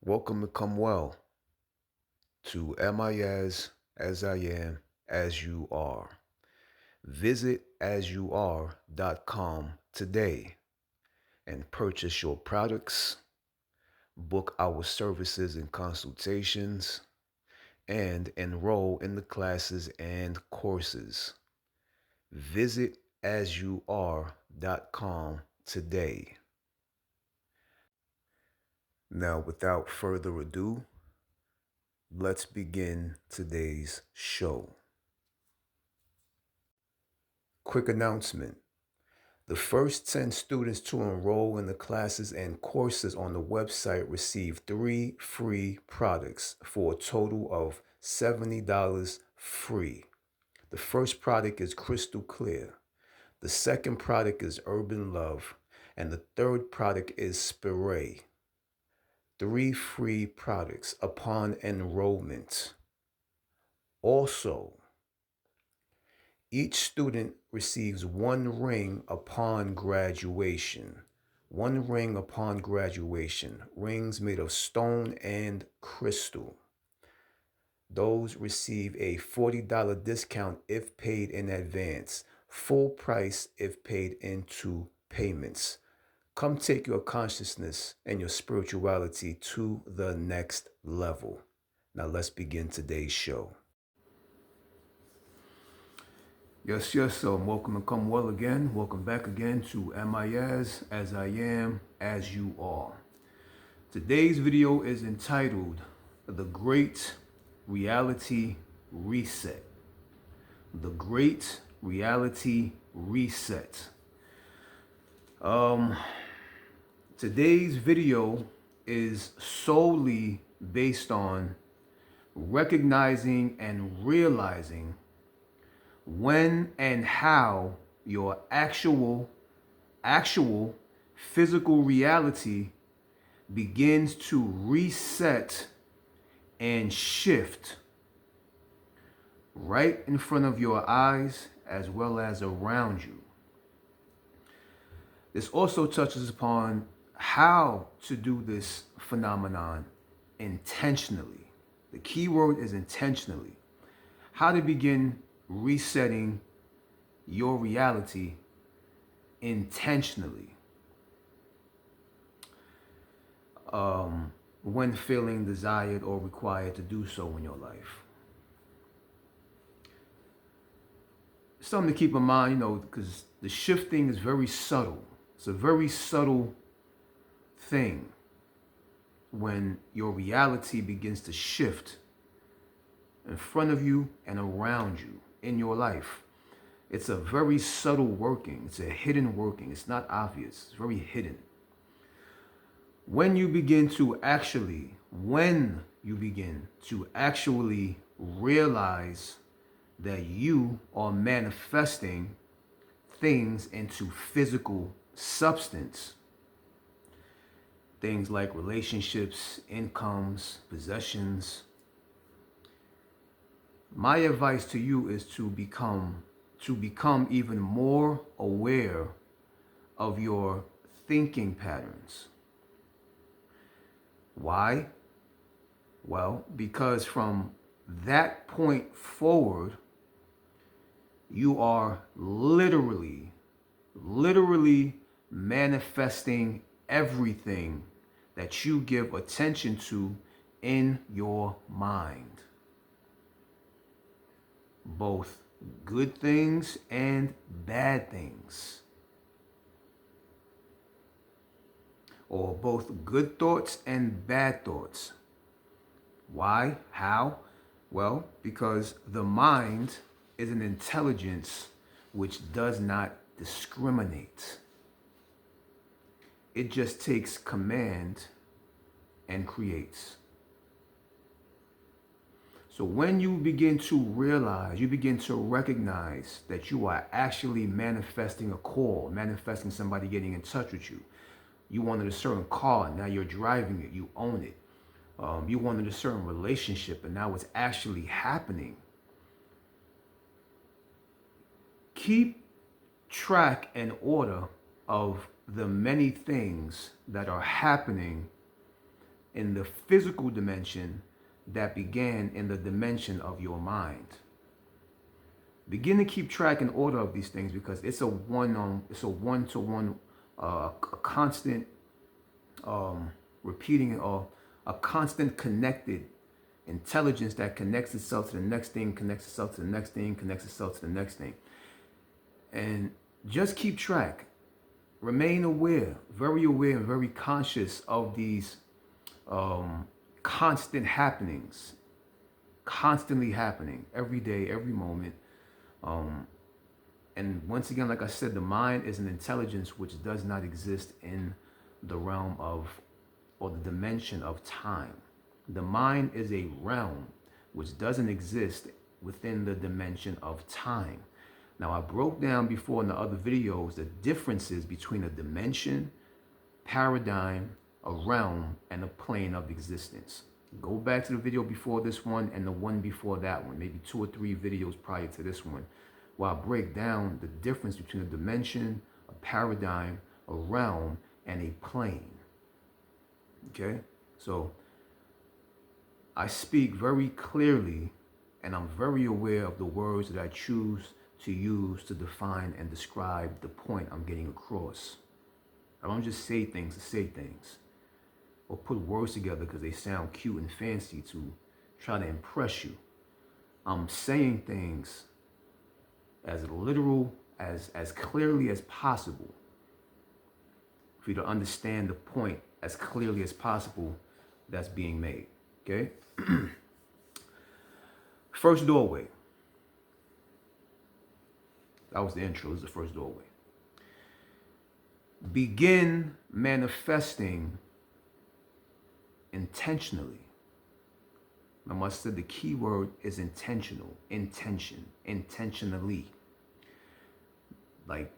Welcome to Come Well to Amias as I am, as you are. Visit asyouare.com today and purchase your products, book our services and consultations, and enroll in the classes and courses. Visit asyouare.com today. Now, without further ado, let's begin today's show. Quick announcement. The first 10 students to enroll in the classes and courses on the website receive 3 free products for a total of $70 free. The first product is Crystal Clear. The second product is Urban Love. And the third product is Spray. 3 free products upon enrollment. Also, each student receives 1 ring upon graduation. 1 ring upon graduation. Rings made of stone and crystal. Those receive a $40 discount if paid in advance. Full price if paid into payments. Come take your consciousness and your spirituality to the next level. Now let's begin today's show. Yes, so welcome to Come Well again. Welcome back again to Amias as I am, as you are. Today's video is entitled The Great Reality Reset. The Great Reality Reset. Today's video is solely based on recognizing and realizing when and how your actual physical reality begins to reset and shift right in front of your eyes as well as around you. This also touches upon how to do this phenomenon intentionally. The key word is intentionally. How to begin resetting your reality intentionally when feeling desired or required to do so in your life. Something to keep in mind, because the shifting is very subtle. It's a very subtle thing when your reality begins to shift in front of you and around you in your life. It's a very subtle working. It's a hidden working. It's not obvious. It's very hidden. When you begin to actually realize that you are manifesting things into physical substance, things like relationships, incomes, possessions, my advice to you is to become even more aware of your thinking patterns. Why? Well, because from that point forward, you are literally manifesting everything that you give attention to in your mind. Both good things and bad things. Or both good thoughts and bad thoughts. Why? How? Well, because the mind is an intelligence which does not discriminate. It just takes command and creates. So when you begin to realize, you begin to recognize that you are actually manifesting a call, manifesting somebody getting in touch with you. You wanted a certain car, now you're driving it, you own it. You wanted a certain relationship, and now it's actually happening. Keep track and order of the many things that are happening in the physical dimension that began in the dimension of your mind. Begin to keep track and order of these things, because it's a one-to-one, a constant repeating, or a constant connected intelligence that connects itself to the next thing, connects itself to the next thing, connects itself to the next thing. And just keep track. Remain aware, and very conscious of these constant happenings, constantly happening every day, every moment. And once again, like I said, the mind is an intelligence which does not exist in the realm of, or the dimension of time. The mind is a realm which doesn't exist within the dimension of time. Now, I broke down before in the other videos the differences between a dimension, paradigm, a realm, and a plane of existence. Go back to the video before this one and the one before that one, maybe 2 or 3 videos prior to this one, where I break down the difference between a dimension, a paradigm, a realm, and a plane. Okay? So I speak very clearly, and I'm very aware of the words that I choose to use to define and describe the point I'm getting across. I don't just say things to say things, or put words together because they sound cute and fancy to try to impress you. I'm saying things as literal, as clearly as possible, for you to understand the point as clearly as possible that's being made. Okay? First doorway. That was the intro. This is the first doorway. Begin manifesting intentionally. Remember, I said the key word is intentional. Intention. Intentionally. Like,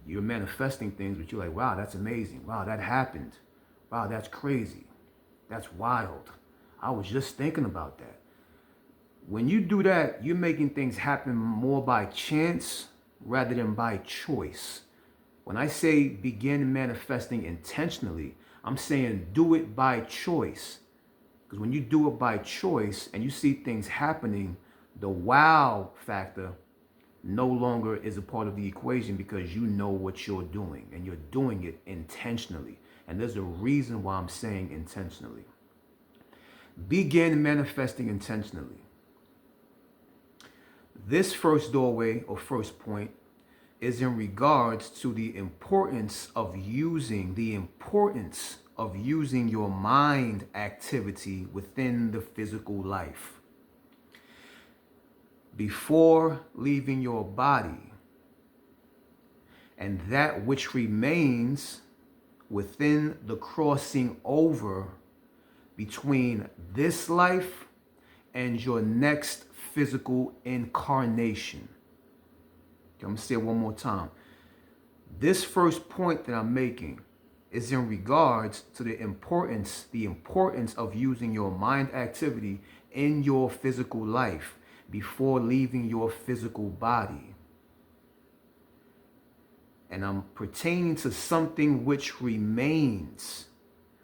you're manifesting things, but you're like, wow, that's amazing. Wow, that happened. Wow, that's crazy. That's wild. I was just thinking about that. When you do that, you're making things happen more by chance rather than by choice. When I say begin manifesting intentionally, I'm saying do it by choice. Because when you do it by choice and you see things happening, the wow factor no longer is a part of the equation, because you know what you're doing and you're doing it intentionally. And there's a reason why I'm saying intentionally. Begin manifesting intentionally. This first doorway, or first point, is in regards to the importance of using your mind activity within the physical life. Before leaving your body, and that which remains within the crossing over between this life and your next physical incarnation. I'm going to say it one more time. This first point that I'm making is in regards to the importance of using your mind activity in your physical life before leaving your physical body. And I'm pertaining to something which remains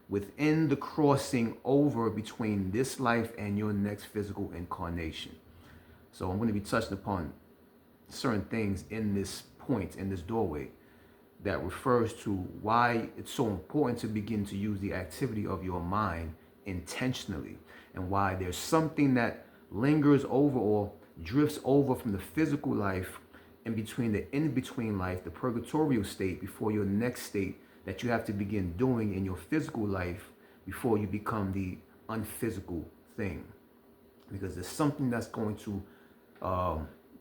within the crossing over between this life and your next physical incarnation. So I'm going to be touching upon certain things in this point, in this doorway, that refers to why it's so important to begin to use the activity of your mind intentionally, and why there's something that lingers over or drifts over from the physical life in between, the in-between life, the purgatorial state, before your next state that you have to begin doing in your physical life before you become the unphysical thing. Because there's something that's going to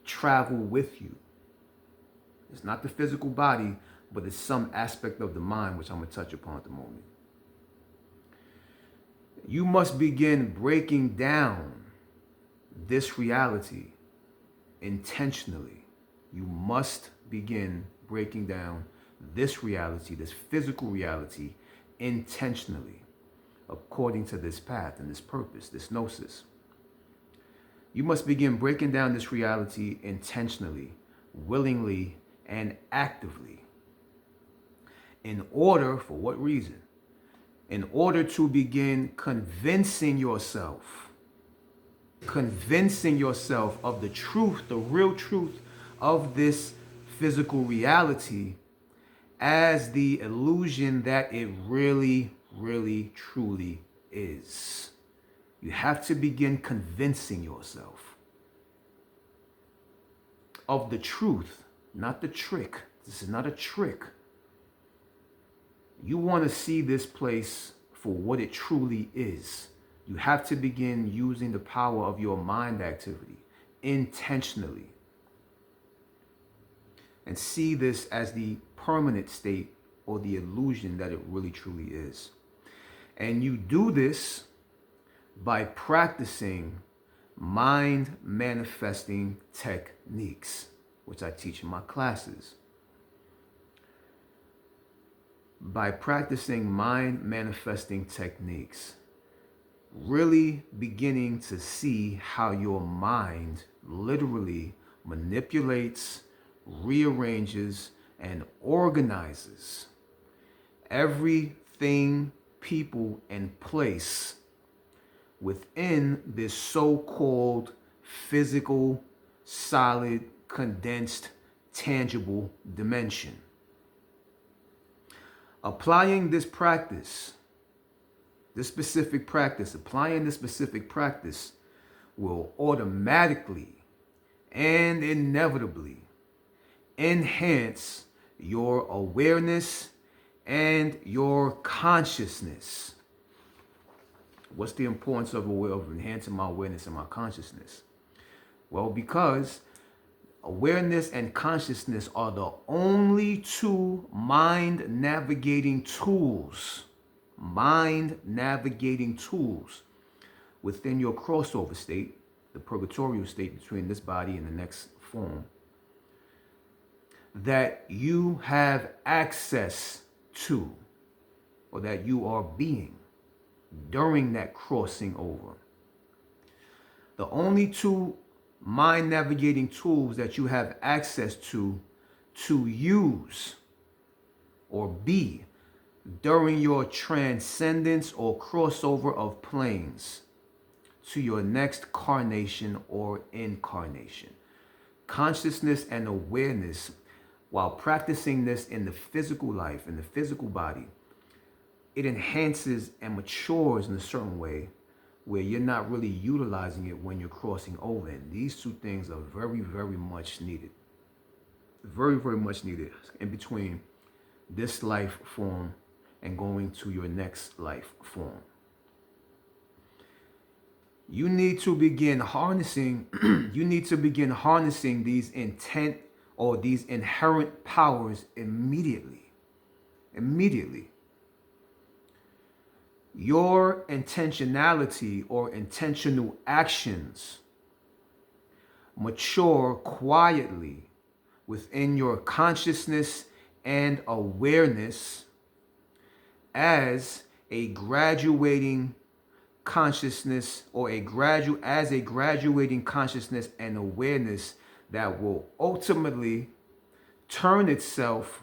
travel with you. It's not the physical body, but it's some aspect of the mind, which I'm going to touch upon at the moment. You must begin breaking down this reality intentionally. You must begin breaking down this reality, this physical reality, intentionally, according to this path and this purpose, this gnosis. You must begin breaking down this reality intentionally, willingly, and actively. In order, for what reason? in order to begin convincing yourself of the truth, the real truth of this physical reality as the illusion that it really, really, truly is. You have to begin convincing yourself of the truth, not the trick. This is not a trick. You want to see this place for what it truly is. You have to begin using the power of your mind activity intentionally and see this as the permanent state or the illusion that it really truly is. And you do this by practicing mind manifesting techniques, which I teach in my classes. By practicing mind manifesting techniques, really beginning to see how your mind literally manipulates, rearranges, and organizes everything, people, and place within this so-called physical, solid, condensed, tangible dimension. Applying this practice, applying this specific practice will automatically and inevitably enhance your awareness and your consciousness. What's the importance of enhancing my awareness and my consciousness? Well, because awareness and consciousness are the only two mind navigating tools within your crossover state, the purgatorial state between this body and the next form, that you have access to, or that you are being during that crossing over. The only two mind navigating tools that you have access to use or be during your transcendence or crossover of planes to your next carnation or incarnation. Consciousness and awareness, while practicing this in the physical life, in the physical body, it enhances and matures in a certain way where you're not really utilizing it when you're crossing over. And these two things are very, very much needed. Very, very much needed in between this life form and going to your next life form. You need to begin harnessing, these intent or these inherent powers immediately. Your intentionality or intentional actions mature quietly within your consciousness and awareness as a graduating consciousness or as a graduating consciousness and awareness that will ultimately turn itself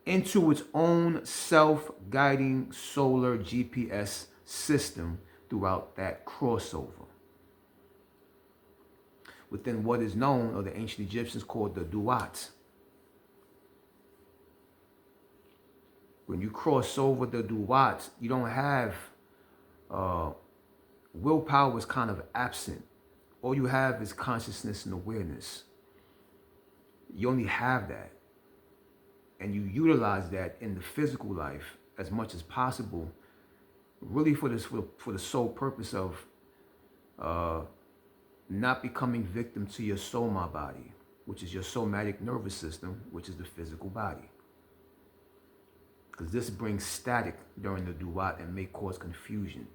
into its own self-guiding solar GPS system throughout that crossover within what is known, or the ancient Egyptians called the duat. When you cross over the duat, you don't have willpower is kind of absent. All you have is consciousness and awareness. You only have that. And you utilize that in the physical life as much as possible, really for the sole purpose of not becoming victim to your soma body, which is your somatic nervous system, which is the physical body. Because this brings static during the duat and may cause confusion.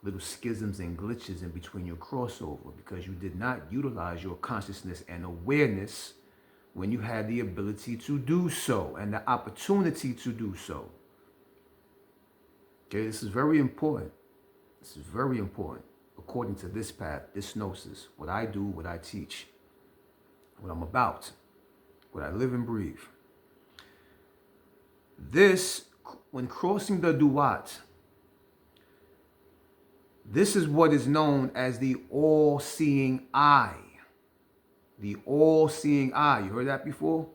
Little schisms and glitches in between your crossover because you did not utilize your consciousness and awareness when you had the ability to do so and the opportunity to do so. Okay, this is very important. This is very important according to this path, this gnosis, what I do, what I teach, what I'm about, what I live and breathe. This when crossing the duat, this is what is known as the all-seeing eye. The all-seeing eye. You heard that before?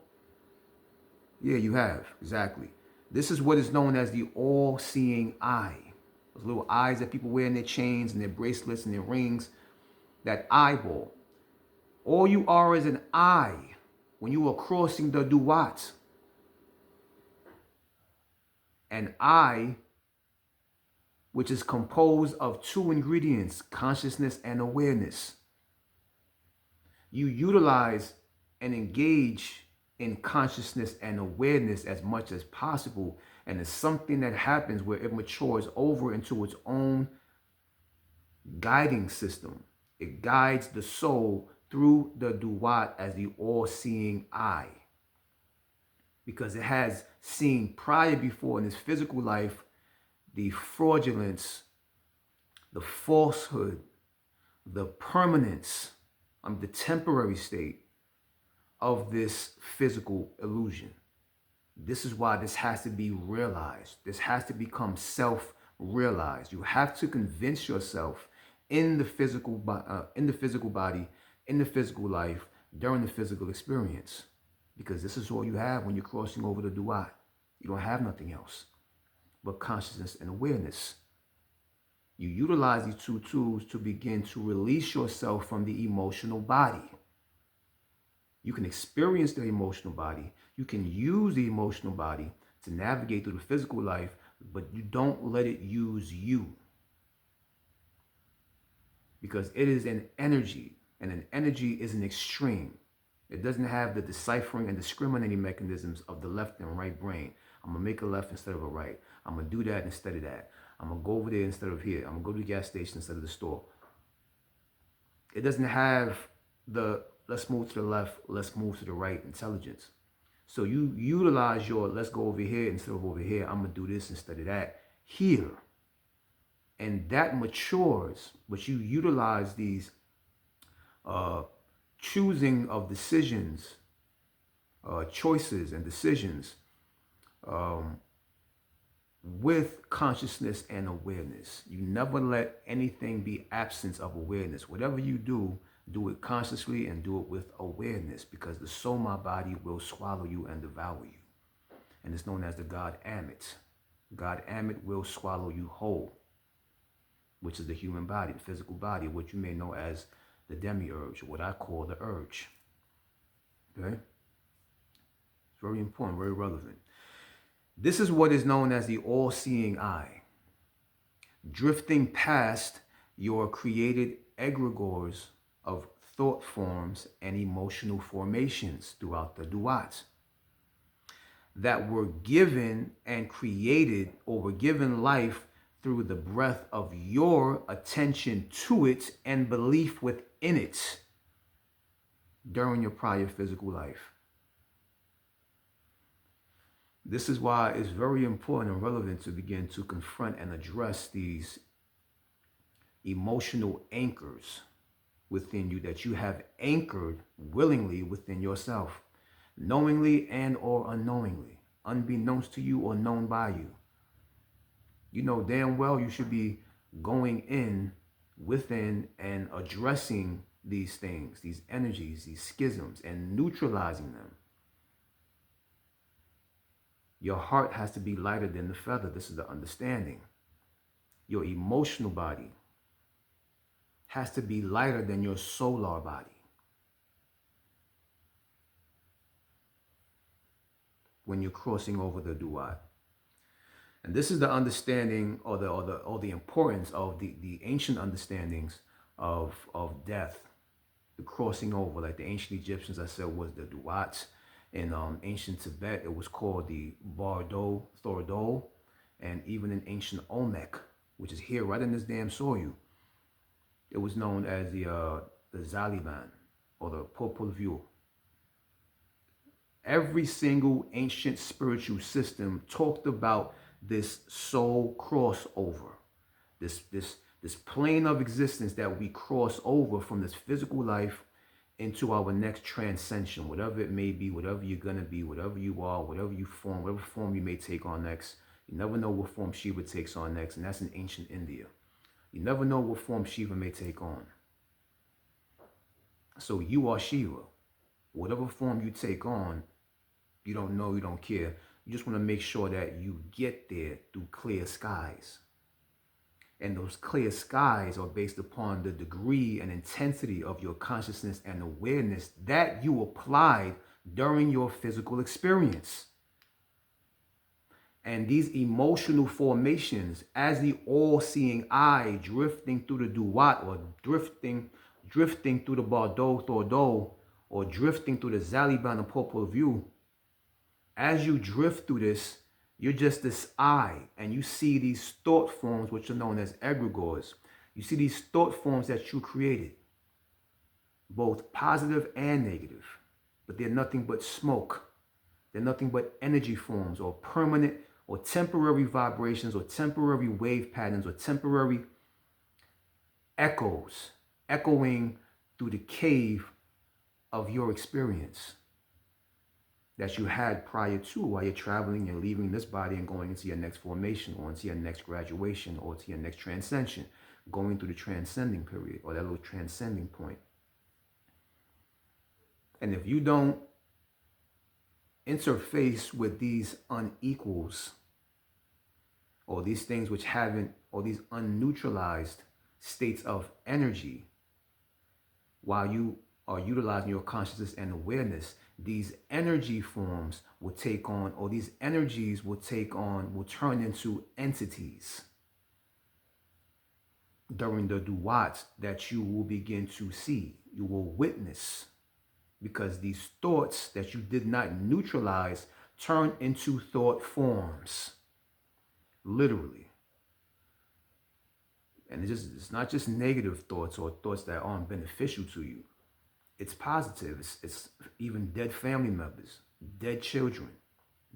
Yeah, you have. Exactly. This is what is known as the all-seeing eye. Those little eyes that people wear in their chains and their bracelets and their rings. That eyeball. All you are is an eye when you are crossing the duat. An eye which is composed of two ingredients, consciousness and awareness. You utilize and engage in consciousness and awareness as much as possible, and it's something that happens where it matures over into its own guiding system. It guides the soul through the duat as the all-seeing eye, because it has seen prior before in this physical life the fraudulence, the falsehood, the permanence, the temporary state of this physical illusion. This is why this has to be realized. This has to become self-realized. You have to convince yourself in the physical body, in the physical life, during the physical experience, because this is all you have when you're crossing over the duat. You don't have nothing else but consciousness and awareness. You utilize these two tools to begin to release yourself from the emotional body. You can experience the emotional body. You can use the emotional body to navigate through the physical life, but you don't let it use you. Because it is an energy, and an energy is an extreme. It doesn't have the deciphering and discriminating mechanisms of the left and right brain. I'm going to make a left instead of a right. I'm going to do that instead of that. I'm going to go over there instead of here. I'm going to go to the gas station instead of the store. It doesn't have the let's move to the left, let's move to the right intelligence. So you utilize your let's go over here instead of over here. I'm going to do this instead of that here. And that matures, but you utilize these choosing of decisions, choices and decisions with consciousness and awareness. You never let anything be absence of awareness. Whatever you do, do it consciously and do it with awareness, because the soma body will swallow you and devour you. And it's known as the God Amit. God Amit will swallow you whole, which is the human body, the physical body, what you may know as the demiurge, or what I call the urge. Okay? It's very important, very relevant. This is what is known as the all-seeing eye, drifting past your created egregores of thought forms and emotional formations throughout the duat that were given and created, or were given life through the breath of your attention to it and belief within it during your prior physical life. This is why it's very important and relevant to begin to confront and address these emotional anchors within you that you have anchored willingly within yourself, knowingly and or unknowingly, unbeknownst to you or known by you. You know damn well you should be going in within and addressing these things, these energies, these schisms, and neutralizing them. Your heart has to be lighter than the feather. This is the understanding. Your emotional body has to be lighter than your solar body. When you're crossing over the duat. And this is the understanding, or the importance of the ancient understandings of death, the crossing over. Like the ancient Egyptians, I said, was the duat. In ancient Tibet, it was called the Bardo, Thordo, and even in ancient Olmec, which is here right in this damn soil, it was known as the Zaliban, or the Popol Vuh. Every single ancient spiritual system talked about this soul crossover, this plane of existence that we cross over from this physical life into our next transcension, whatever it may be, whatever you're going to be, whatever you are, whatever you form, whatever form you may take on next, You never know what form Shiva takes on next, and that's in ancient India. You never know what form Shiva may take on. So you are Shiva. Whatever form you take on, you don't know, you don't care. You just want to make sure that you get there through clear skies. And those clear skies are based upon the degree and intensity of your consciousness and awareness that you applied during your physical experience. And these emotional formations, as the all-seeing eye drifting through the Duat, or drifting through the Bardo Thordo, or drifting through the Zaliban and Popol Vuh, as you drift through this, you're just this eye, and you see these thought forms, which are known as egregores. You see these thought forms that you created, both positive and negative, but they're nothing but smoke. They're nothing but energy forms, or permanent or temporary vibrations, or temporary wave patterns, or temporary echoes, echoing through the cave of your experience that you had prior to, while you're traveling and leaving this body and going into your next formation, or into your next graduation, or to your next transcension, going through the transcending period, or that little transcending point. And if you don't interface with these unequals, or these things which haven't, or these unneutralized states of energy, while you are utilizing your consciousness and awareness, these energy forms will take on, or these energies will turn into entities during the duats that you will begin to see, you will witness, because these thoughts that you did not neutralize turn into thought forms, literally. And it's not just negative thoughts, or thoughts that aren't beneficial to you. It's positive. It's even dead family members, dead children,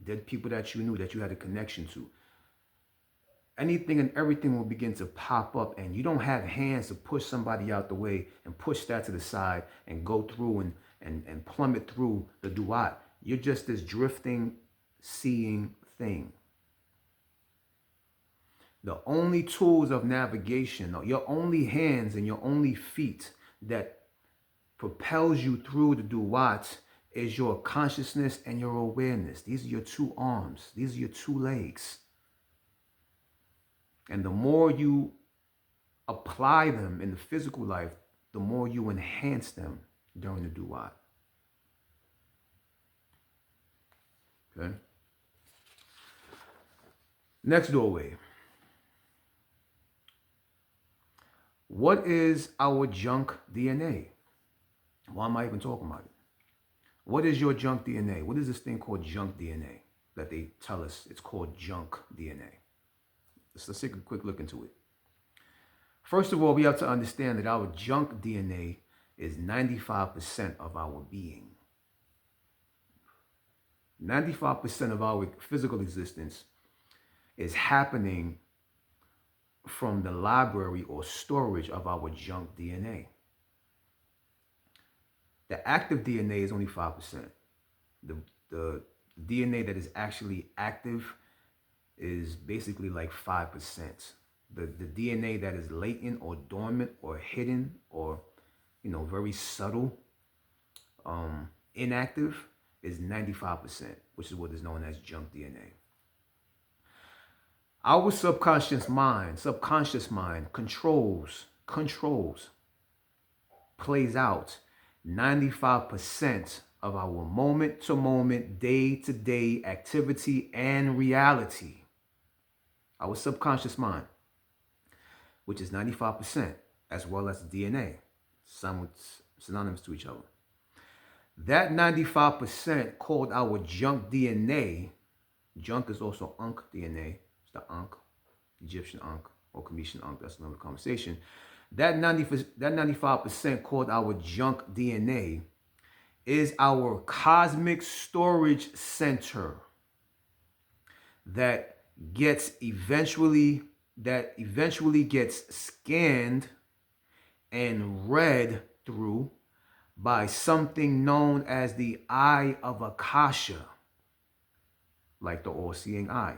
dead people that you knew, that you had a connection to. Anything and everything will begin to pop up, and you don't have hands to push somebody out the way and push that to the side and go through and plummet through the duat. You're just this drifting, seeing thing. The only tools of navigation, or your only hands and your only feet that propels you through the duat, is your consciousness and your awareness. These are your two arms. These are your two legs. And the more you apply them in the physical life, the more you enhance them during the duat. Okay? Next doorway. What is our junk DNA? Why am I even talking about it? What is your junk DNA? What is this thing called junk DNA that they tell us it's called junk DNA? Let's take a quick look into it. First of all, we have to understand that our junk DNA is 95% of our being. 95% of our physical existence is happening from the library or storage of our junk DNA. The active DNA is only 5%. The DNA that is actually active is basically like 5%. The DNA that is latent or dormant or hidden, or very subtle, inactive, is 95%, which is what is known as junk DNA. Our subconscious mind controls, plays out 95% of our moment-to-moment, day-to-day activity and reality. Our subconscious mind, which is 95%, as well as DNA, synonymous to each other. That 95% called our junk DNA, junk is also Ankh DNA, it's the Ankh, Egyptian Ankh, or Cometian Ankh, that's another conversation. That 95% called our junk DNA is our cosmic storage center that eventually gets scanned and read through by something known as the Eye of Akasha, like the all-seeing eye,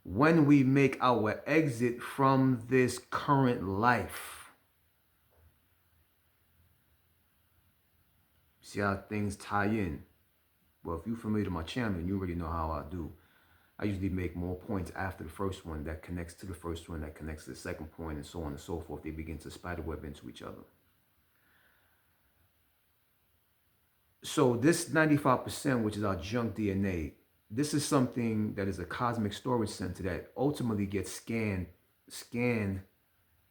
when we make our exit from this current life. See how things tie in? Well, if you're familiar with my channel, you already know how I do. I usually make more points after the first one that connects to the first one, that connects to the second point, and so on and so forth. They begin to spiderweb into each other. So this 95%, which is our junk DNA, this is something that is a cosmic storage center that ultimately gets scanned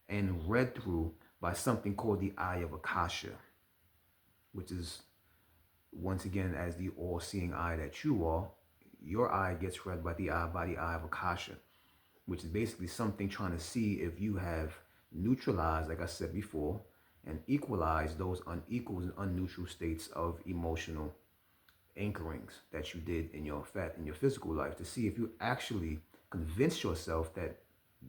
and read through by something called the Eye of Akasha, which is, once again, as the all-seeing eye that you are, your eye gets read by the eye of Akasha, which is basically something trying to see if you have neutralized, like I said before, and equalize those unequal and unneutral states of emotional anchorings that you did in your physical life, to see if you actually convinced yourself that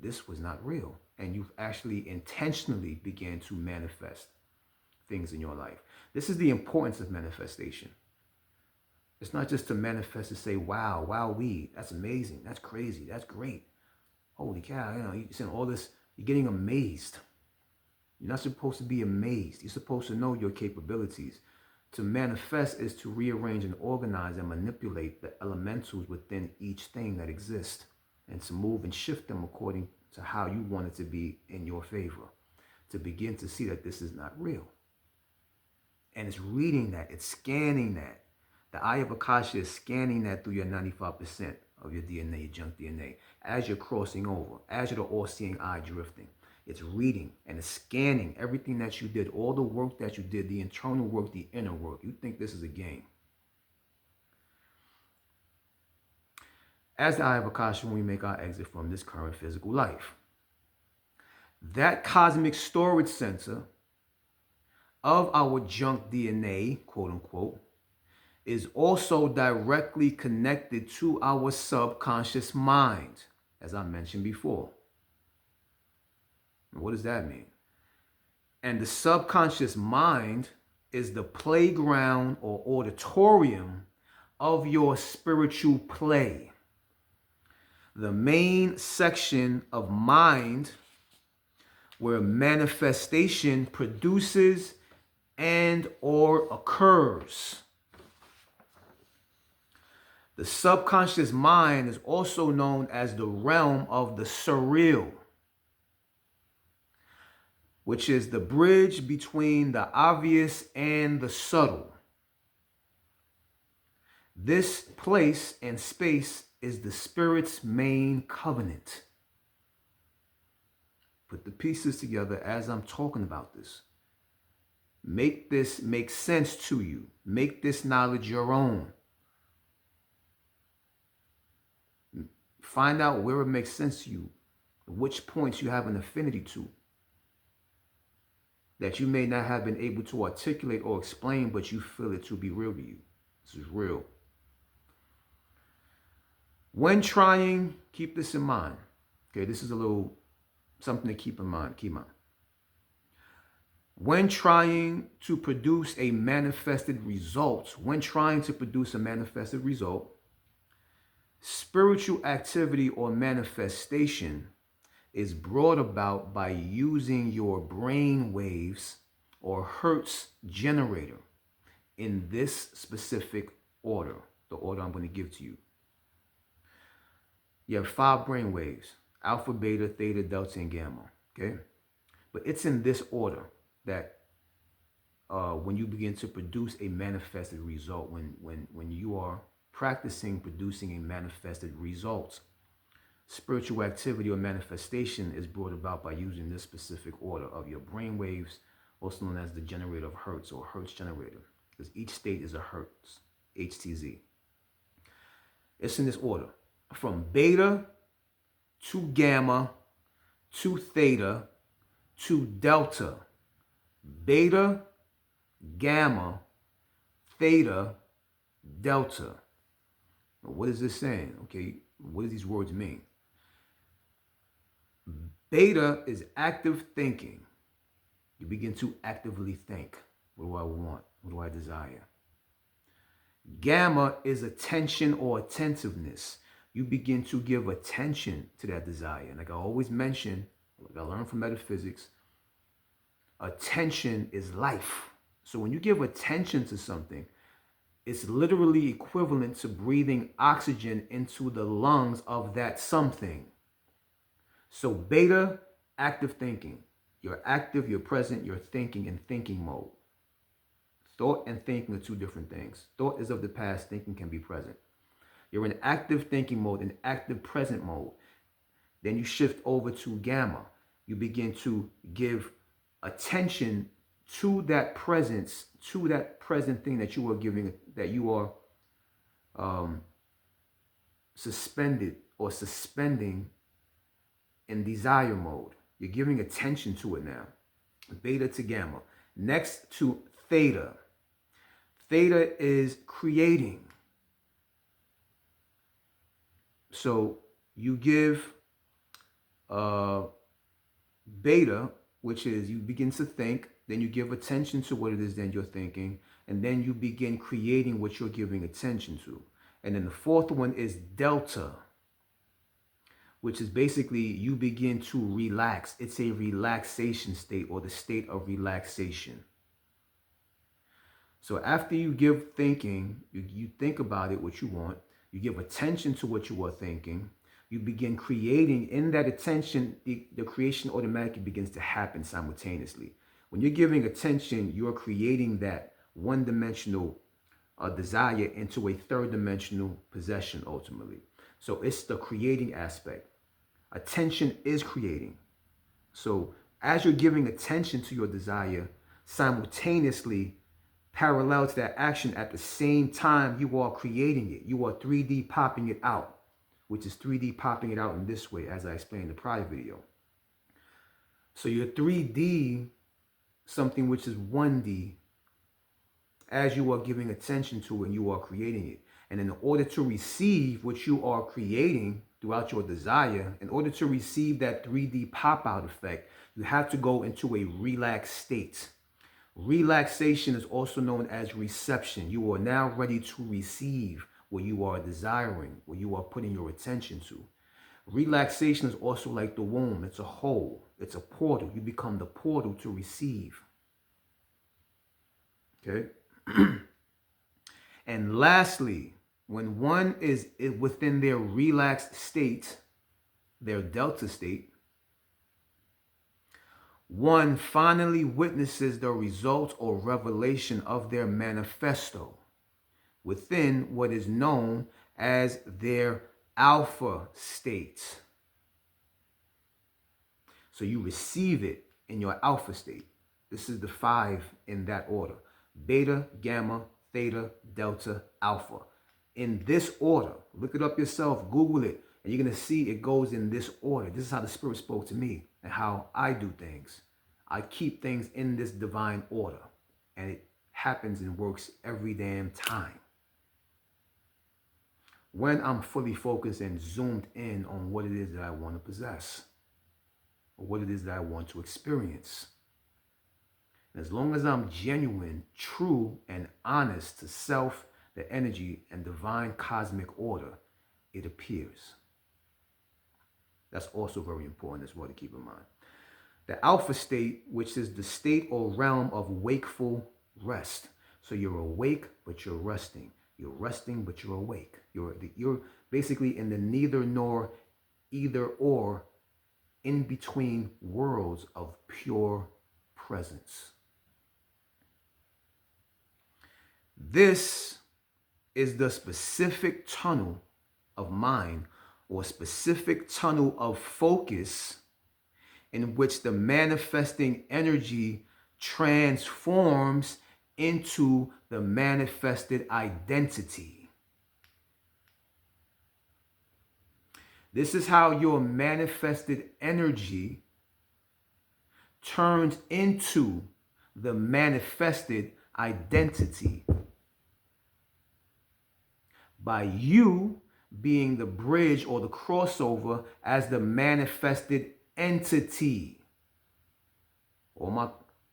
this was not real, and you actually intentionally began to manifest things in your life. This is the importance of manifestation. It's not just to manifest and say, wow, wowee, that's amazing, that's crazy, that's great. Holy cow, you're saying all this, you're getting amazed. You're not supposed to be amazed. You're supposed to know your capabilities. To manifest is to rearrange and organize and manipulate the elementals within each thing that exists, and to move and shift them according to how you want it to be in your favor. To begin to see that this is not real. And it's reading that, it's scanning that. The Eye of Akasha is scanning that through your 95% of your DNA, your junk DNA, as you're crossing over, as you're the all-seeing eye drifting. It's reading and it's scanning everything that you did, all the work that you did, the internal work, the inner work. You think this is a game. As the Eye of Akasha, when we make our exit from this current physical life, that cosmic storage center of our junk DNA, quote unquote, is also directly connected to our subconscious mind, as I mentioned before. What does that mean? And the subconscious mind is the playground or auditorium of your spiritual play. The main section of mind where manifestation produces and or occurs. The subconscious mind is also known as the realm of the surreal, which is the bridge between the obvious and the subtle. This place and space is the spirit's main covenant. Put the pieces together as I'm talking about this. Make this make sense to you. Make this knowledge your own. Find out where it makes sense to you, which points you have an affinity to, that you may not have been able to articulate or explain, but you feel it to be real to you. This is real. When trying, keep this in mind. Okay, this is a little something to keep in mind. When trying to produce a manifested result, spiritual activity or manifestation is brought about by using your brain waves or Hertz generator in this specific order, the order I'm going to give to you. You have 5 brain waves: alpha, beta, theta, delta, and gamma. Okay, but it's in this order that when you begin to produce a manifested result, when you are practicing producing a manifested result, spiritual activity or manifestation is brought about by using this specific order of your brain waves, also known as the generator of Hertz or Hertz generator, because each state is a Hertz, HTZ. It's in this order: from beta to gamma to theta to delta. Beta, gamma, theta, delta. What is this saying? Okay, what do these words mean? Beta is active thinking. You begin to actively think. What do I want? What do I desire? Gamma is attention or attentiveness. you begin to give attention to that desire. Like I always mention, like I learned from metaphysics, attention is life. So when you give attention to something, it's literally equivalent to breathing oxygen into the lungs of that something. So beta, active thinking. You're active, you're present, you're thinking in thinking mode. Thought and thinking are two different things. Thought is of the past, thinking can be present. You're in active thinking mode, in active present mode. Then you shift over to gamma. You begin to give attention to that presence, to that present thing that you are giving, that you are suspended or suspending in desire mode. You're giving attention to it now. Beta to gamma. Next to theta. Theta is creating. So you give beta, which is you begin to think, then you give attention to what it is that you're thinking, and then you begin creating what you're giving attention to. And then the fourth one is delta, which is basically you begin to relax. It's a relaxation state, or the state of relaxation. So after you give thinking, you think about it, what you want, you give attention to what you are thinking, you begin creating. In that attention, the creation automatically begins to happen simultaneously. When you're giving attention, you're creating that one-dimensional desire into a third-dimensional possession ultimately. So it's the creating aspect. Attention is creating. So as you're giving attention to your desire, simultaneously, parallel to that action, at the same time, you are creating it. You are 3D popping it out, which is 3D popping it out in this way, as I explained in the prior video. So you're 3D something which is 1D as you are giving attention to it and you are creating it. And in order to receive what you are creating throughout your desire, in order to receive that 3D pop-out effect, you have to go into a relaxed state. Relaxation is also known as reception. You are now ready to receive what you are desiring, what you are putting your attention to. Relaxation is also like the womb. It's a hole. It's a portal. You become the portal to receive. Okay? And lastly, when one is within their relaxed state, their delta state, one finally witnesses the result or revelation of their manifesto within what is known as their alpha state. So you receive it in your alpha state. This is the 5 in that order: beta, gamma, theta, delta, alpha. In this order. Look it up yourself, Google it, and you're going to see it goes in this order. This is how the Spirit spoke to me and how I do things. I keep things in this divine order, and it happens and works every damn time. When I'm fully focused and zoomed in on what it is that I want to possess, or what it is that I want to experience. And as long as I'm genuine, true, and honest to self, the energy, and divine cosmic order, it appears. That's also very important as well to keep in mind. The alpha state, which is the state or realm of wakeful rest. So you're awake, but you're resting. You're resting, but you're awake. You're basically in the neither nor, either or, in between worlds of pure presence. This is the specific tunnel of mind, or specific tunnel of focus, in which the manifesting energy transforms into the manifested identity. This is how your manifested energy turns into the manifested identity, by you being the bridge or the crossover as the manifested entity. All my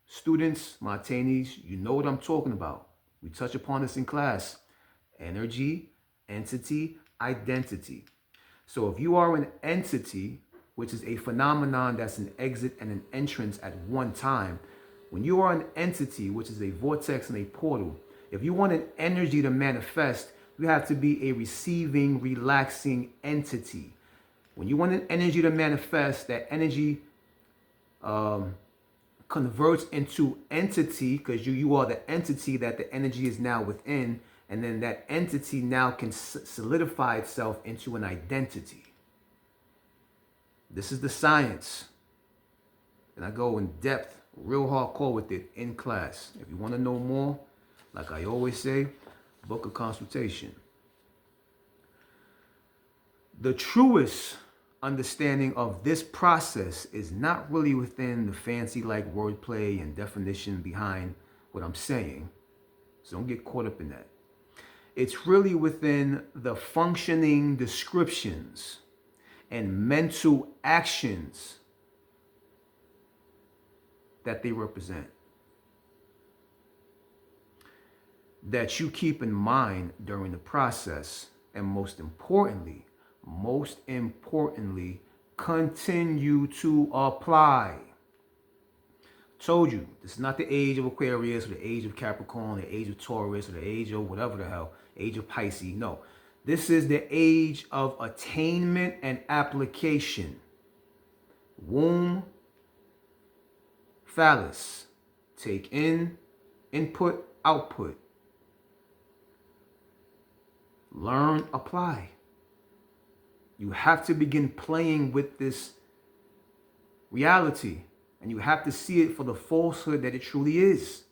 students, my attainees, you know what I'm talking about. We touch upon this in class. Energy, entity, identity. So if you are an entity, which is a phenomenon that's an exit and an entrance at one time, when you are an entity, which is a vortex and a portal, if you want an energy to manifest, you have to be a receiving, relaxing entity. When you want an energy to manifest, that energy converts into entity, because you are the entity that the energy is now within, and then that entity now can solidify itself into an identity. This is the science, and I go in depth, real hardcore with it in class. If you want to know more, like I always say, book a consultation. The truest understanding of this process is not really within the fancy like wordplay and definition behind what I'm saying. So don't get caught up in that. It's really within the functioning descriptions and mental actions that they represent, that you keep in mind during the process, and most importantly, continue to apply. Told you, this is not the age of Aquarius or the age of Capricorn, the age of Taurus, or the age of whatever the hell, age of Pisces. No, this is the age of attainment and application. Womb, phallus, take in, input, output. Learn, apply. You have to begin playing with this reality, and you have to see it for the falsehood that it truly is,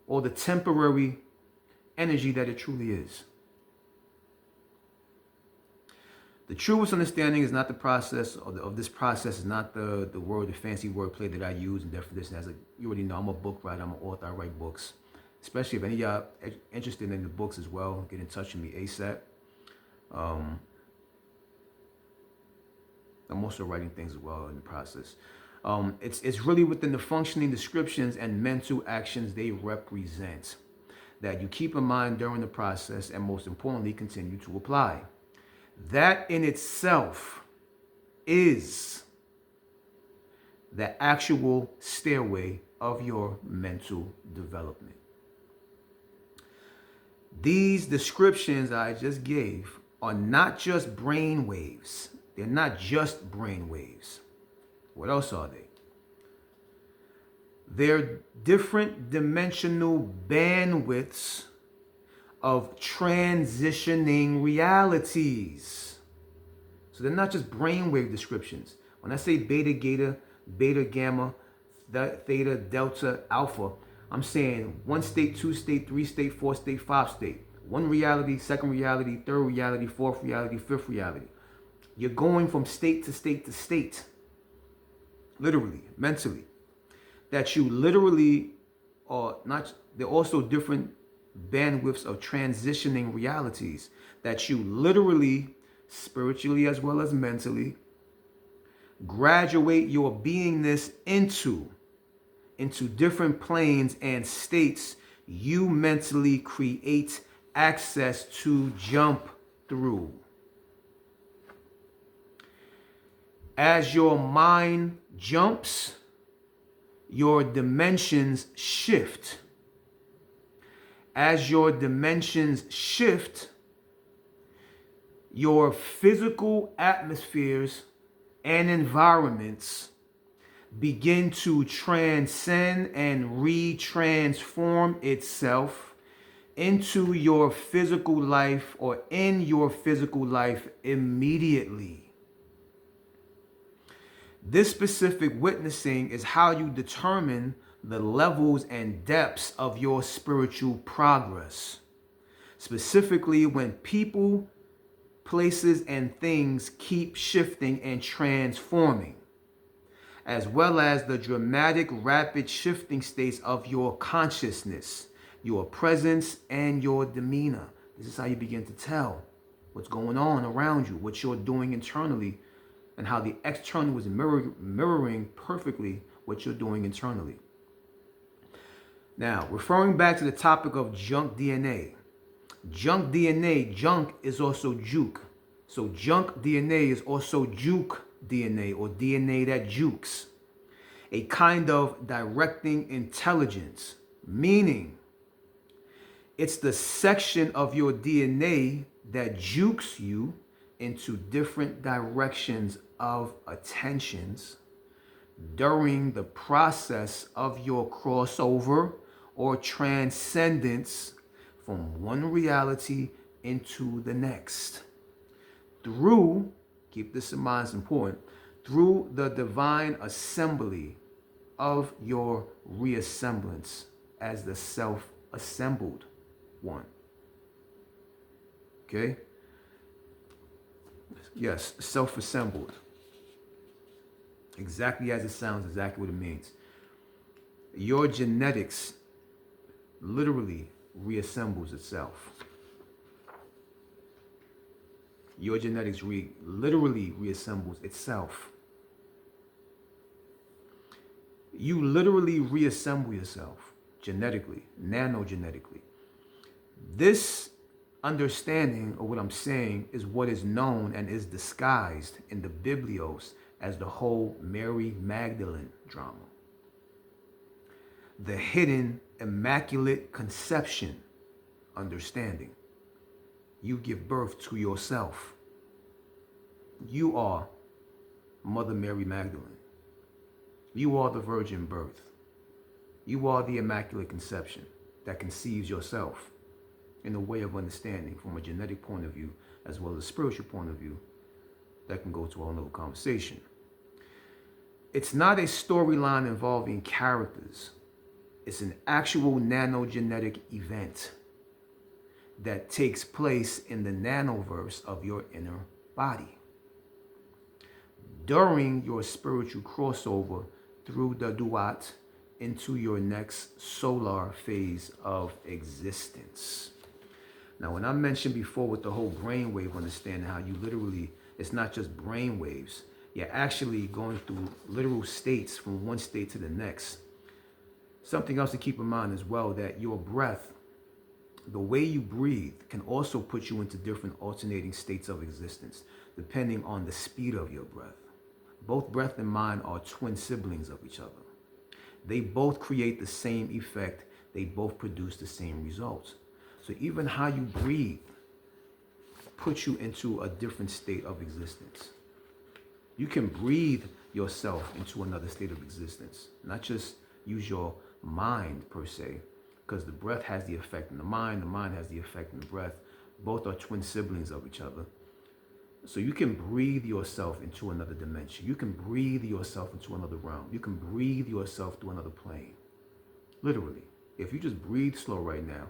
or the temporary energy that it truly is. The truest understanding is not the process of this process, is not the word, the fancy wordplay that I use in definition. You already know, I'm a book writer, I'm an author, I write books. Especially if any of y'all interested in the books as well, get in touch with me ASAP. I'm also writing things as well in the process. It's really within the functioning descriptions and mental actions they represent that you keep in mind during the process, and most importantly, continue to apply. That in itself is the actual stairway of your mental development. These descriptions I just gave are not just brain waves. They're not just brain waves. What else are they? They're different dimensional bandwidths of transitioning realities. So they're not just brainwave descriptions. When I say beta, gamma, theta, delta, alpha, I'm saying 1 state, 2 state, 3 state, 4 state, 5 state. 1 reality, 2nd reality, 3rd reality, 4th reality, 5th reality. You're going from state to state to state, literally, mentally. That you literally are not, they're also different bandwidths of transitioning realities that you literally, spiritually as well as mentally, graduate your beingness into different planes and states you mentally create access to jump through. As your mind jumps, your dimensions shift. As your dimensions shift, your physical atmospheres and environments begin to transcend and re-transform itself into your physical life, or in your physical life immediately. This specific witnessing is how you determine the levels and depths of your spiritual progress. Specifically, when people, places, and things keep shifting and transforming, as well as the dramatic, rapid shifting states of your consciousness, your presence, and your demeanor. This is how you begin to tell what's going on around you, what you're doing internally, and how the external is mirroring perfectly what you're doing internally. Now, referring back to the topic of junk DNA. Junk DNA, junk is also juke. So junk DNA is also juke DNA, or DNA that jukes. A kind of directing intelligence, meaning it's the section of your DNA that jukes you into different directions of attentions during the process of your crossover or transcendence from one reality into the next. Through, keep this in mind, it's important, through the divine assembly of your reassemblance as the self-assembled one. Okay? Yes, self-assembled. Exactly as it sounds, exactly what it means. Your genetics literally reassembles itself. Your genetics literally reassembles itself. You literally reassemble yourself genetically, nanogenetically. This understanding of what I'm saying is what is known and is disguised in the Biblios as the whole Mary Magdalene drama. The hidden immaculate conception understanding. You give birth to yourself. You are Mother Mary Magdalene. You are the virgin birth. You are the immaculate conception that conceives yourself in a way of understanding from a genetic point of view as well as a spiritual point of view that can go to a whole nother conversation. It's not a storyline involving characters. It's an actual nanogenetic event that takes place in the nanoverse of your inner body during your spiritual crossover through the duat into your next solar phase of existence. Now, when I mentioned before with the whole brainwave understanding, how you literally, it's not just brainwaves, you're actually going through literal states from one state to the next. Something else to keep in mind as well, that your breath, the way you breathe, can also put you into different alternating states of existence, depending on the speed of your breath. Both breath and mind are twin siblings of each other. They both create the same effect. They both produce the same results. So even how you breathe puts you into a different state of existence. You can breathe yourself into another state of existence, not just use your mind per se, because the breath has the effect in the mind has the effect in the breath. Both are twin siblings of each other. So you can breathe yourself into another dimension. You can breathe yourself into another realm. You can breathe yourself through another plane. Literally. If you just breathe slow right now,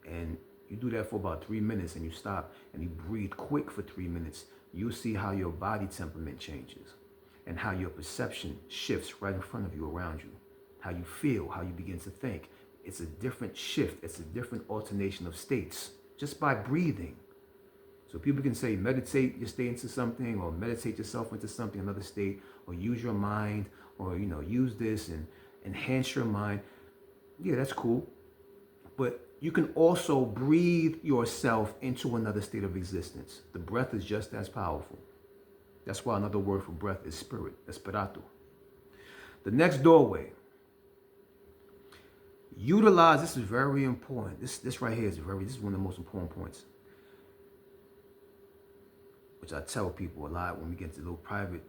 and you do that for about 3 minutes and you stop and you breathe quick for 3 minutes, you'll see how your body temperament changes and how your perception shifts right in front of you, around you, how you feel, how you begin to think. It's a different shift. It's a different alternation of states just by breathing. So people can say, meditate your state into something, or meditate yourself into something, another state, or use your mind, or, use this and enhance your mind. Yeah, that's cool. But you can also breathe yourself into another state of existence. The breath is just as powerful. That's why another word for breath is spirit, espirito. The next doorway. Utilize, this is very important. This right here is this is one of the most important points, which I tell people a lot when we get to little private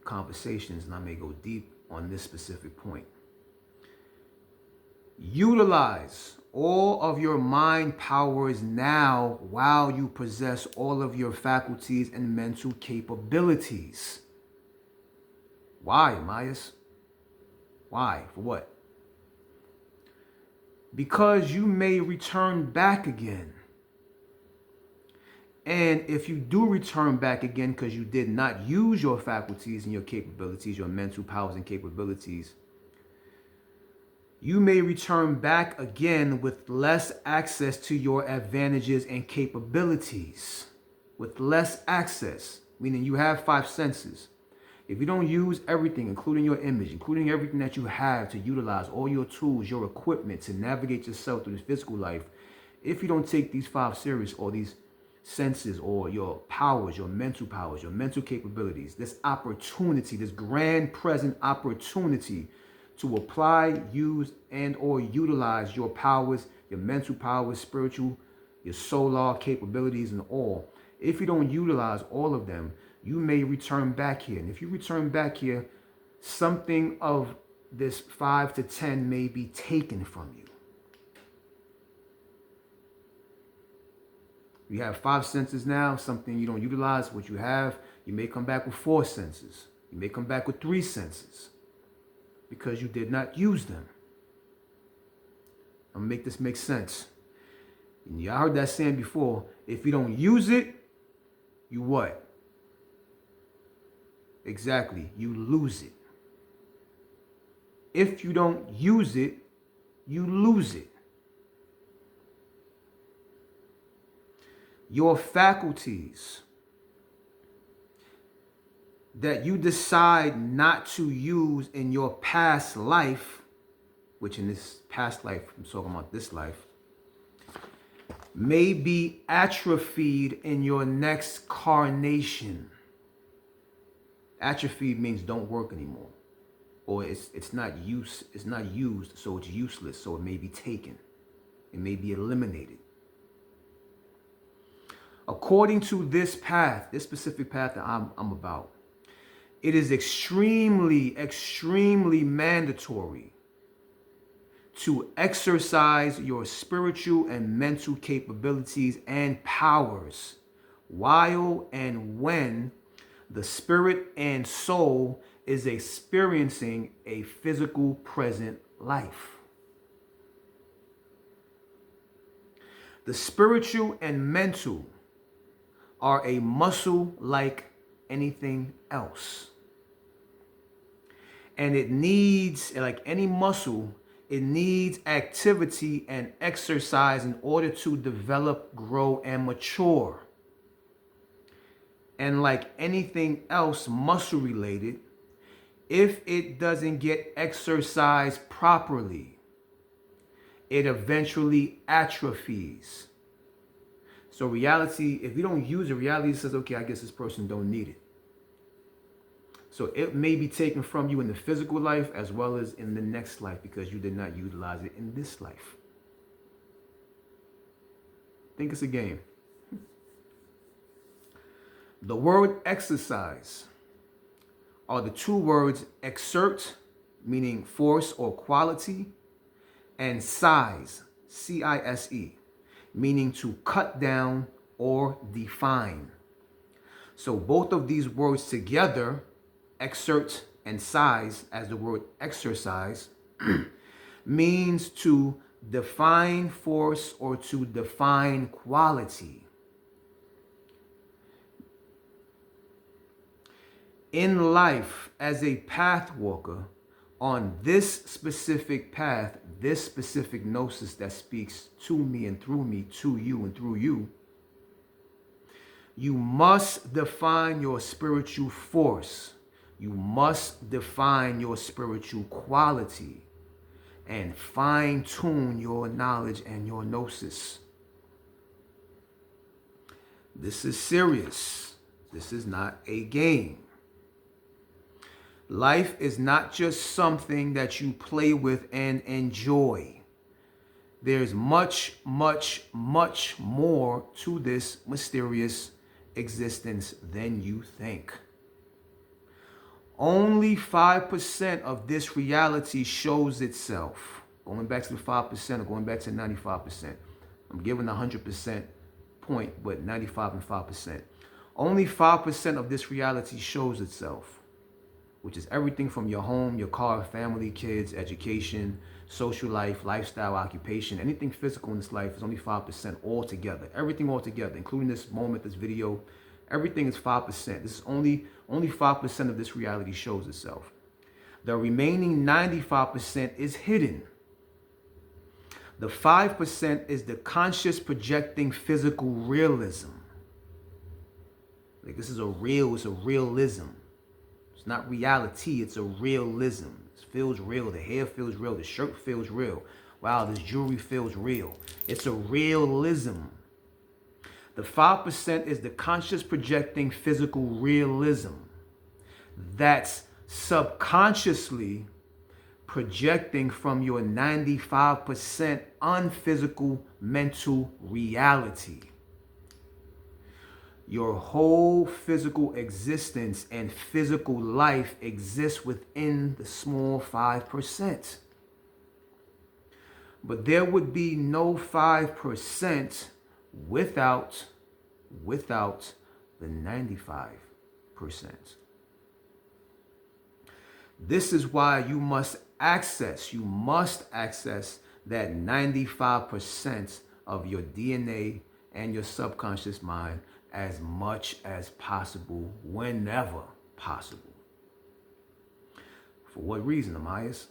conversations, and I may go deep on this specific point. Utilize all of your mind powers now while you possess all of your faculties and mental capabilities. Why, Amias? Why? For what? Because you may return back again. And if you do return back again because you did not use your faculties and your capabilities, your mental powers and capabilities, you may return back again with less access to your advantages and capabilities. With less access, meaning you have 5 senses. If you don't use everything, including your image, including everything that you have to utilize, all your tools, your equipment to navigate yourself through this physical life, if you don't take these 5 serious, or these senses or your powers, your mental capabilities, this opportunity, this grand present opportunity to apply, use, and or utilize your powers, your mental powers, spiritual, your solar capabilities, and all. If you don't utilize all of them, you may return back here. And if you return back here, something of this 5 to 10 may be taken from you. You have 5 senses now, something you don't utilize, what you have, you may come back with 4 senses. You may come back with 3 senses because you did not use them. I'm gonna make this make sense. And y'all heard that saying before, if you don't use it, you what? Exactly, you lose it. If you don't use it, you lose it. Your faculties that you decide not to use in your past life, which in this past life, I'm talking about this life, may be atrophied in your next carnation. Atrophied means don't work anymore, or it's not used, so it's useless, so it may be taken, it may be eliminated. According to this path, this specific path that I'm about, it is extremely, extremely mandatory to exercise your spiritual and mental capabilities and powers while and when the spirit and soul is experiencing a physical present life. The spiritual and mental are a muscle like anything else. And it needs, like any muscle, it needs activity and exercise in order to develop, grow, and mature. And like anything else muscle related, if it doesn't get exercised properly, it eventually atrophies. So reality, if you don't use it, reality says, okay, I guess this person don't need it. So it may be taken from you in the physical life as well as in the next life because you did not utilize it in this life. Think it's a game. The word exercise are the 2 words exert, meaning force or quality, and size, C-I-S-E, meaning to cut down or define. So both of these words together, exert and size, as the word exercise, means to define force or to define quality. In life, as a path walker, on this specific path, this specific gnosis that speaks to me and through me, to you and through you, you must define your spiritual force. You must define your spiritual quality and fine-tune your knowledge and your gnosis. This is serious. This is not a game. Life is not just something that you play with and enjoy. There's much, much, much more to this mysterious existence than you think. Only 5% of this reality shows itself. Going back to the 5% or going back to 95%. I'm giving 100% point, but 95 and 5%. Only 5% of this reality shows itself, which is everything from your home, your car, family, kids, education, social life, lifestyle, occupation. Anything physical in this life is only 5% altogether. Everything altogether, including this moment, this video, everything is 5%. This is only 5% of this reality shows itself. The remaining 95% is hidden. The 5% is the conscious projecting physical realism. Like this is it's a realism. It's not reality, it's a realism. It feels real, the hair feels real, the shirt feels real. Wow, this jewelry feels real. It's a realism. The 5% is the conscious projecting physical realism. That's subconsciously projecting from your 95% unphysical mental reality. Your whole physical existence and physical life exists within the small 5%. But there would be no 5% without the 95%. This is why you must access that 95% of your DNA and your subconscious mind as much as possible, whenever possible. For what reason, Amias?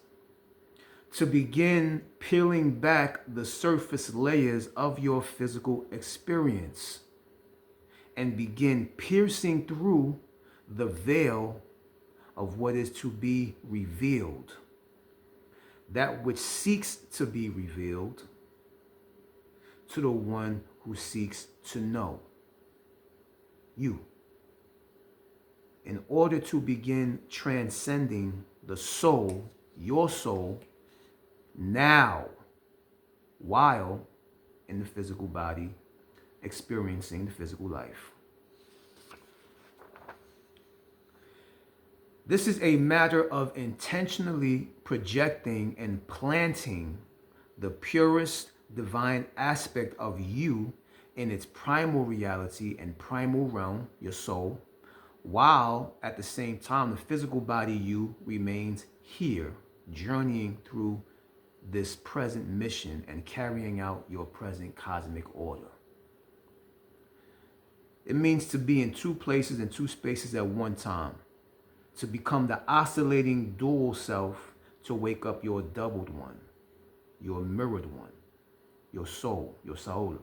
To begin peeling back the surface layers of your physical experience and begin piercing through the veil of what is to be revealed. That which seeks to be revealed to the one who seeks to know you. In order to begin transcending the soul, your soul, now, while in the physical body, experiencing the physical life. This is a matter of intentionally projecting and planting the purest divine aspect of you in its primal reality and primal realm, your soul, while at the same time the physical body you remains here, journeying through this present mission and carrying out your present cosmic order. It means to be in two places and two spaces at one time, to become the oscillating dual self, to wake up your doubled one, your mirrored one, your soul, your soul.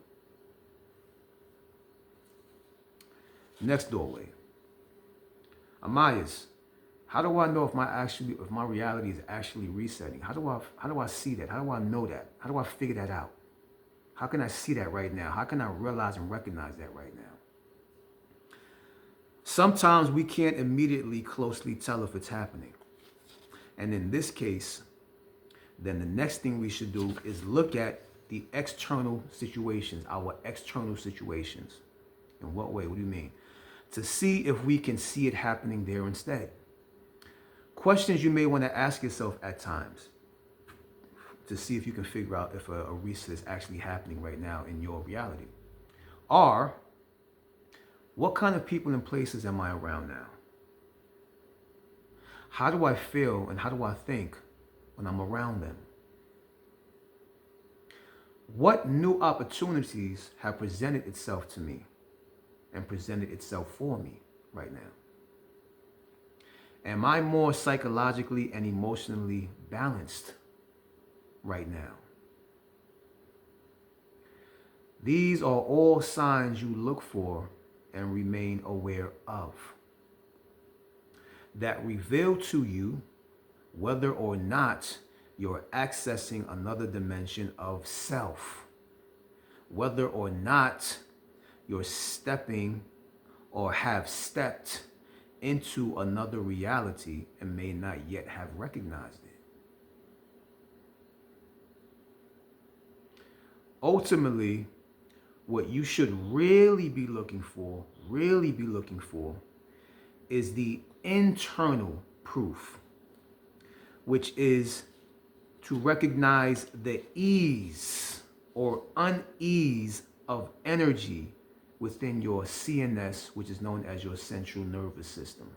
Next doorway. Amias, how do I know if my reality is actually resetting? How do I see that? How do I know that? How do I figure that out? How can I see that right now? How can I realize and recognize that right now? Sometimes we can't immediately closely tell if it's happening. And in this case, then the next thing we should do is look at the external situations, our external situations. In what way? What do you mean? To see if we can see it happening there instead. Questions you may want to ask yourself at times to see if you can figure out if a reset is actually happening right now in your reality are, what kind of people and places am I around now? How do I feel and how do I think when I'm around them? What new opportunities have presented itself to me and presented itself for me right now? Am I more psychologically and emotionally balanced right now? These are all signs you look for and remain aware of, that reveal to you whether or not you're accessing another dimension of self, whether or not you're stepping or have stepped into another reality and may not yet have recognized it. Ultimately, what you should really be looking for is the internal proof, which is to recognize the ease or unease of energy within your CNS, which is known as your central nervous system.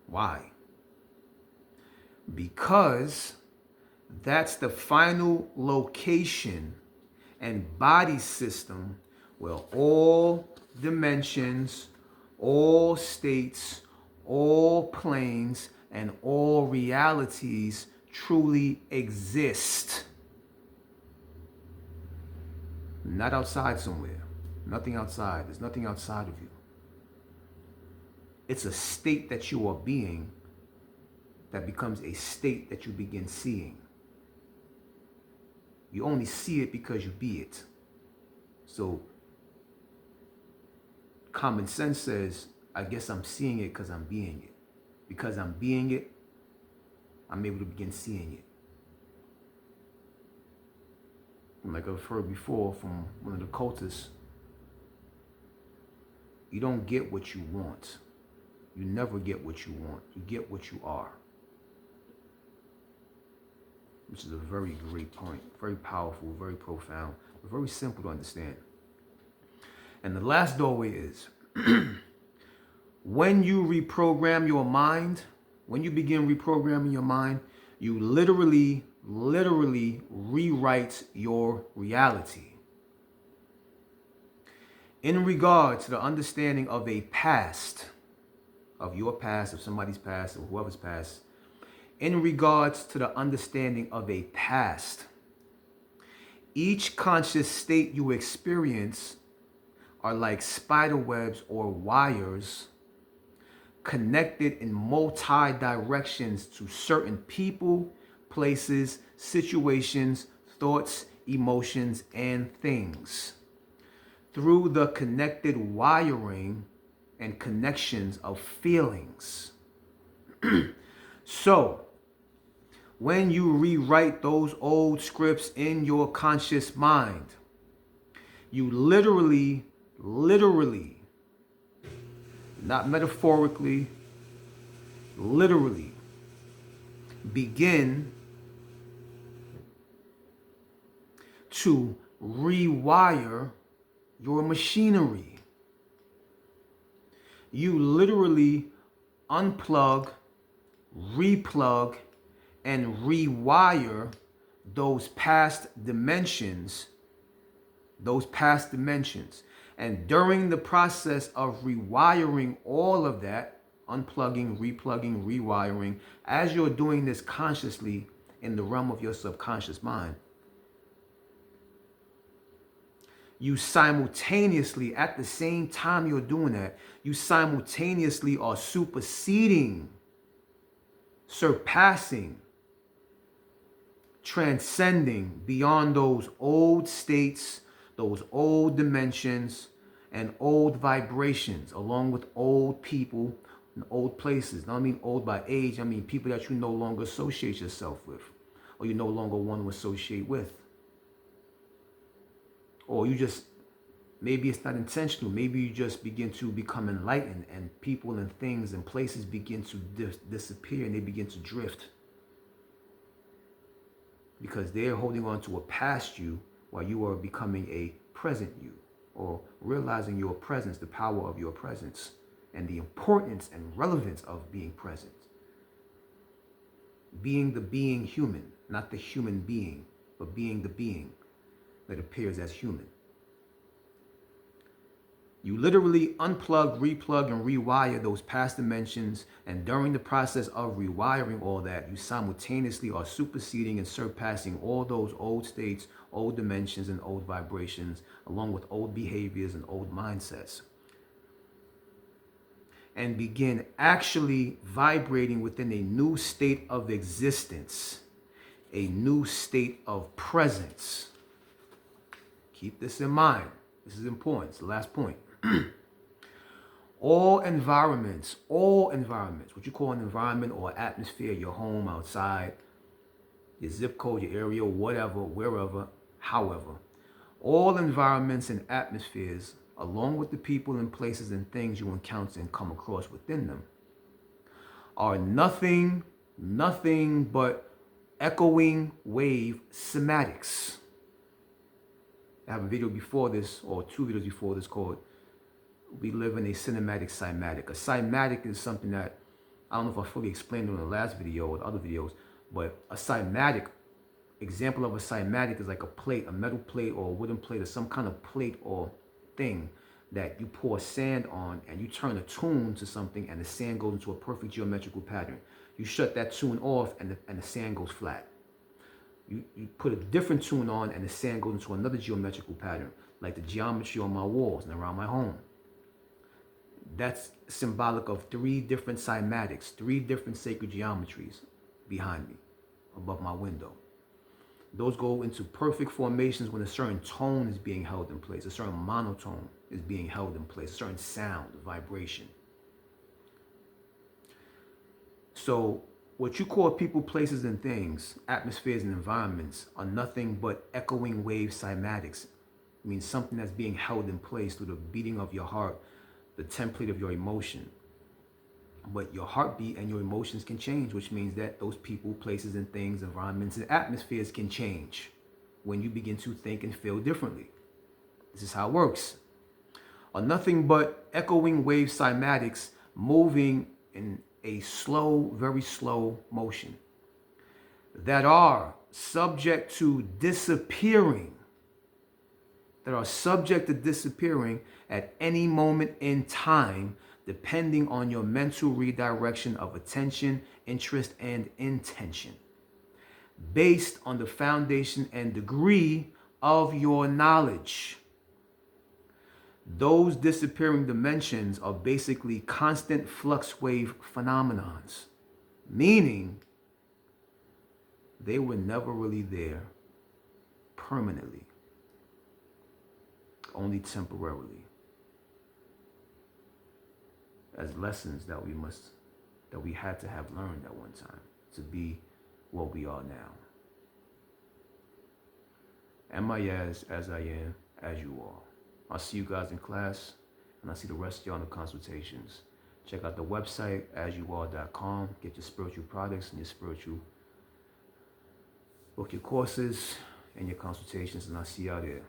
Why? Because that's the final location and body system where all dimensions, all states, all planes, and all realities truly exist. Not outside somewhere. Nothing outside. There's nothing outside of you. It's a state that you are being that becomes a state that you begin seeing. You only see it because you be it. So common sense says, I guess I'm seeing it because I'm being it. Because I'm being it, I'm able to begin seeing it. And like I've heard before from one of the cultists, you don't get what you want. You never get what you want. You get what you are. Which is a very great point. Very powerful, very profound, but very simple to understand. And the last doorway is, when you reprogram your mind, when you begin reprogramming your mind, you literally rewrite your reality. In regard to the understanding of a past, of your past, of somebody's past, or whoever's past, in regards to the understanding of a past, each conscious state you experience are like spider webs or wires connected in multi-directions to certain people, places, situations, thoughts, emotions, and things. Through the connected wiring and connections of feelings. So, when you rewrite those old scripts in your conscious mind, you literally, not metaphorically, literally begin to rewire your machinery. You literally unplug, replug, and rewire those past dimensions. And during the process of rewiring all of that, unplugging, replugging, rewiring, as you're doing this consciously in the realm of your subconscious mind, you simultaneously, at the same time you're doing that, you simultaneously are superseding, surpassing, transcending beyond those old states, those old dimensions, and old vibrations, along with old people and old places. Now, I mean old by age, I mean people that you no longer associate yourself with, or you no longer want to associate with. Or you just, maybe it's not intentional, maybe you just begin to become enlightened, and people and things and places begin to disappear, and they begin to drift. Because they're holding on to a past you while you are becoming a present you, or realizing your presence, the power of your presence, and the importance and relevance of being present. Being the being human, not the human being, but being the being that appears as human. You literally unplug, replug, and rewire those past dimensions, and during the process of rewiring all that, you simultaneously are superseding and surpassing all those old states, old dimensions, and old vibrations, along with old behaviors and old mindsets, and begin actually vibrating within a new state of existence, a new state of presence. Keep this in mind. This is important. It's the last point. All environments, what you call an environment or atmosphere, your home, outside, your zip code, your area, whatever, wherever, however, all environments and atmospheres, along with the people and places and things you encounter and come across within them, are nothing but echoing wave cymatics. I have a video before this, or two videos before this, called We Live in a Cinematic Cymatic. A cymatic is something that, I don't know if I fully explained in the last video or the other videos, but a cymatic, example of a cymatic is like a plate, a metal plate or a wooden plate, or some kind of plate or thing that you pour sand on, and you turn a tune to something, and the sand goes into a perfect geometrical pattern. You shut that tune off, and the sand goes flat. You put a different tune on, and the sand goes into another geometrical pattern, like the geometry on my walls and around my home. That's symbolic of 3 different cymatics, 3 different sacred geometries behind me, above my window. Those go into perfect formations when a certain tone is being held in place, a certain monotone is being held in place, a certain sound, vibration. So what you call people, places, and things, atmospheres and environments, are nothing but echoing wave cymatics. It means something that's being held in place through the beating of your heart, the template of your emotion. But your heartbeat and your emotions can change, which means that those people, places, and things, environments, and atmospheres can change when you begin to think and feel differently. This is how it works. Are nothing but echoing wave cymatics moving in a slow, very slow motion that are subject to disappearing, at any moment in time, depending on your mental redirection of attention, interest, and intention, based on the foundation and degree of your knowledge. Those disappearing dimensions are basically constant flux wave phenomenons, meaning they were never really there permanently, only temporarily, as lessons that we had to have learned at one time to be what we are now. Amias, as I am, as you are. I'll see you guys in class, and I'll see the rest of y'all in the consultations. Check out the website, asyouare.com. Get your spiritual products and book your courses and your consultations, and I'll see y'all there.